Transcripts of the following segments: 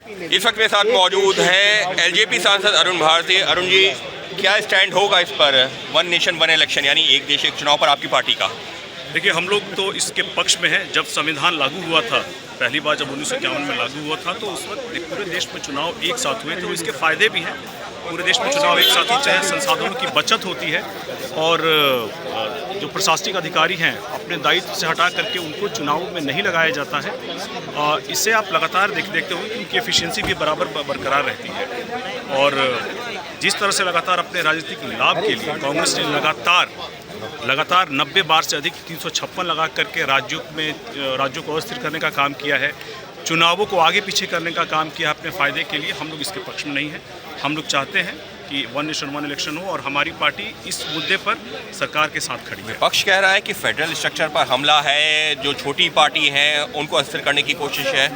इस वक्त मेरे साथ मौजूद है एलजेपी सांसद अरुण भारती। अरुण जी, क्या स्टैंड होगा इस पर वन नेशन वन इलेक्शन यानी एक देश एक चुनाव पर आपकी पार्टी का? देखिए, हम लोग तो इसके पक्ष में हैं। जब संविधान लागू हुआ था, पहली बार जब 1951 में लागू हुआ था, तो उस वक्त पूरे देश में चुनाव एक साथ हुए थे। इसके फ़ायदे भी हैं। पूरे देश में चुनाव एक साथ होते हैं, संसाधनों की बचत होती है और जो प्रशासनिक अधिकारी हैं अपने दायित्व से हटा करके उनको चुनाव में नहीं लगाया जाता है। इससे आप लगातार देखते हो कि उनकी एफिशिएंसी भी बराबर बरकरार रहती है। और जिस तरह से लगातार अपने राजनीतिक लाभ के लिए कांग्रेस ने लगातार 90 बार से अधिक 356 लगा करके राज्यों को अस्थिर करने का काम किया है, चुनावों को आगे पीछे करने का काम किया अपने फ़ायदे के लिए। हम लोग इसके पक्ष में नहीं हैं। हम लोग चाहते हैं कि वन नेशन वन इलेक्शन हो और हमारी पार्टी इस मुद्दे पर सरकार के साथ खड़ी है। पक्ष कह रहा है कि फेडरल स्ट्रक्चर पर हमला है, जो छोटी पार्टी है उनको अस्थिर करने की कोशिश है।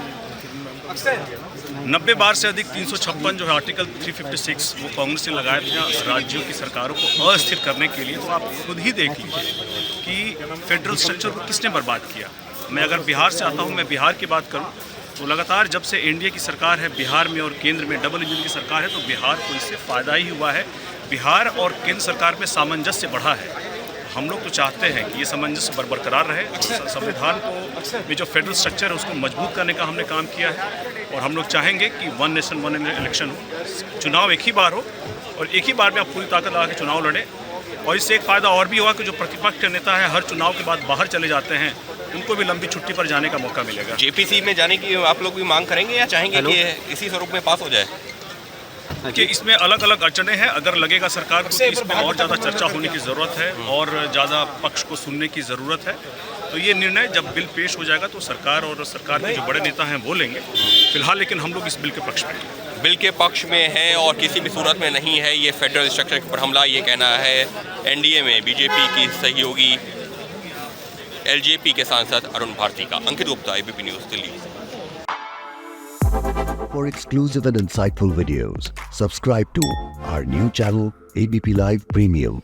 90 बार से अधिक 356 जो है आर्टिकल 356 वो कांग्रेस ने लगाया था राज्यों की सरकारों को अस्थिर करने के लिए। तो आप खुद ही देख लीजिए कि फेडरल स्ट्रक्चर को किसने बर्बाद किया। मैं अगर बिहार से आता हूँ, मैं बिहार की बात करूँ तो लगातार जब से एनडीए की सरकार है बिहार में और केंद्र में डबल इंजन की सरकार है, तो बिहार को इससे फ़ायदा ही हुआ है। बिहार और केंद्र सरकार में सामंजस्य बढ़ा है। हम लोग तो चाहते हैं कि ये सामंजस्य बरकरार रहे। संविधान को में जो फेडरल स्ट्रक्चर है उसको मजबूत करने का हमने काम किया है और हम लोग चाहेंगे कि वन नेशन वन इलेक्शन हो, चुनाव एक ही बार हो और एक ही बार में आप पूरी ताकत लगा के चुनाव लड़ें। और इससे एक फ़ायदा और भी हुआ कि जो प्रतिपक्ष के नेता है हर चुनाव के बाद बाहर चले जाते हैं, उनको भी लंबी छुट्टी पर जाने का मौका मिलेगा। जेपीसी में जाने की आप लोग भी मांग करेंगे या चाहेंगे कि इसी स्वरूप में पास हो जाए? कि इसमें अलग अलग अड़चने हैं। अगर लगेगा सरकार को कि इसमें और ज़्यादा चर्चा होने की ज़रूरत है और ज़्यादा पक्ष को सुनने की ज़रूरत है, तो ये निर्णय जब बिल पेश हो जाएगा तो सरकार और सरकार के जो बड़े नेता हैं वो लेंगे। फिलहाल लेकिन हम लोग इस बिल के पक्ष में हैं। बिल के पक्ष में है और किसी भी सूरत में नहीं है ये फेडरल स्ट्रक्चर पर हमला। ये कहना है एनडीए में बीजेपी की सहयोगी एलजेपी के सांसद अरुण भारती का। Ankit Gupta, ABP news, Delhi. For exclusive and insightful videos, subscribe to our new channel ABP Live Premium.